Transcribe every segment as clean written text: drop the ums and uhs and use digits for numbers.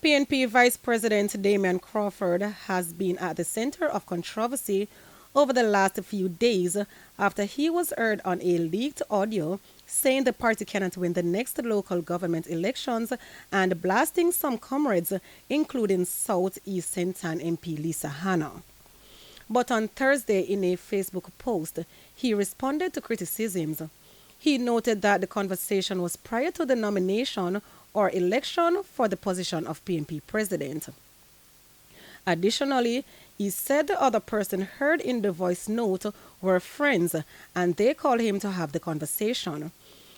PNP Vice President Damian Crawford has been at the center of controversy over the last few days after he was heard on a leaked audio saying the party cannot win the next local government elections and blasting some comrades, including South East Sentan MP Lisa Hanna. But on Thursday, in a Facebook post, he responded to criticisms. He noted that the conversation was prior to the nomination or election for the position of PNP president. Additionally, he said the other person heard in the voice note were friends and they called him to have the conversation.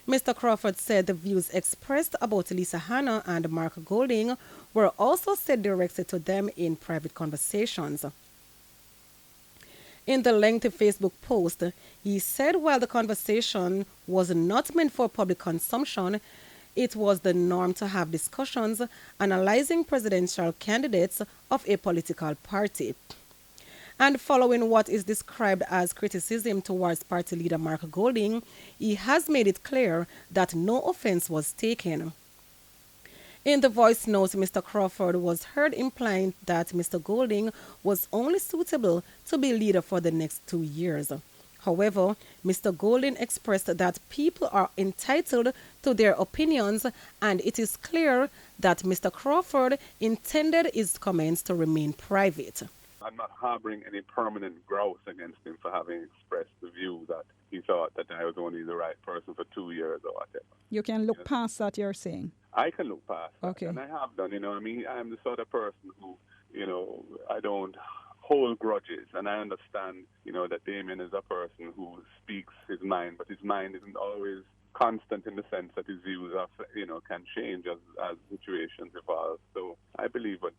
Mr. Crawford said the views expressed about Lisa Hanna and Mark Golding were also said directly to them in private conversations. In the lengthy Facebook post, he said while the conversation was not meant for public consumption, it was the norm to have discussions analyzing presidential candidates of a political party. And following what is described as criticism towards party leader Mark Golding, he has made it clear that no offense was taken. In the voice note, Mr. Crawford was heard implying that Mr. Golding was only suitable to be leader for the next 2 years. However, Mr. Golding expressed that people are entitled to their opinions and it is clear that Mr. Crawford intended his comments to remain private. I'm not harboring any permanent grouse against him for having expressed the view that he thought that I was only the right person for 2 years or whatever. You can look past that, you're saying? I can look past that, Okay. and I have done. I mean, I'm the sort of person who, I don't hold grudges, and I understand, that Damien is a person who speaks his mind, but his mind isn't always constant in the sense that his views are, can change as situations evolve. So I believe that,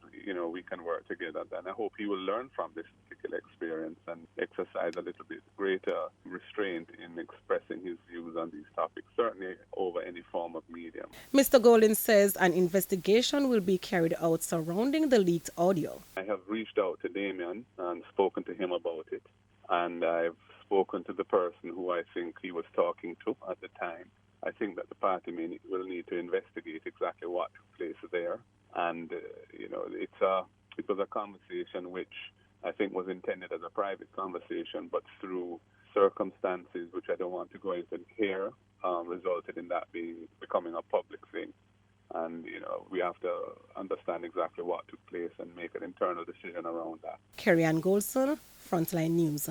we can work together, and I hope he will learn from this particular experience and exercise a little bit greater restraint in expressing his views on these topics, certainly over any form of medium. Mr. Golding says an investigation will be carried out surrounding the leaked audio. I have reached out to Damien and spoken to him about it, and I've spoken to the person who I think he was talking to at the time. I think that the party will need to investigate exactly what took place there. And, it was a conversation which I think was intended as a private conversation, but through circumstances which I don't want to go into here, resulted in that becoming a public thing. And, we have to understand exactly what took place and make an internal decision around that. Kerry Ann Golson, Frontline News.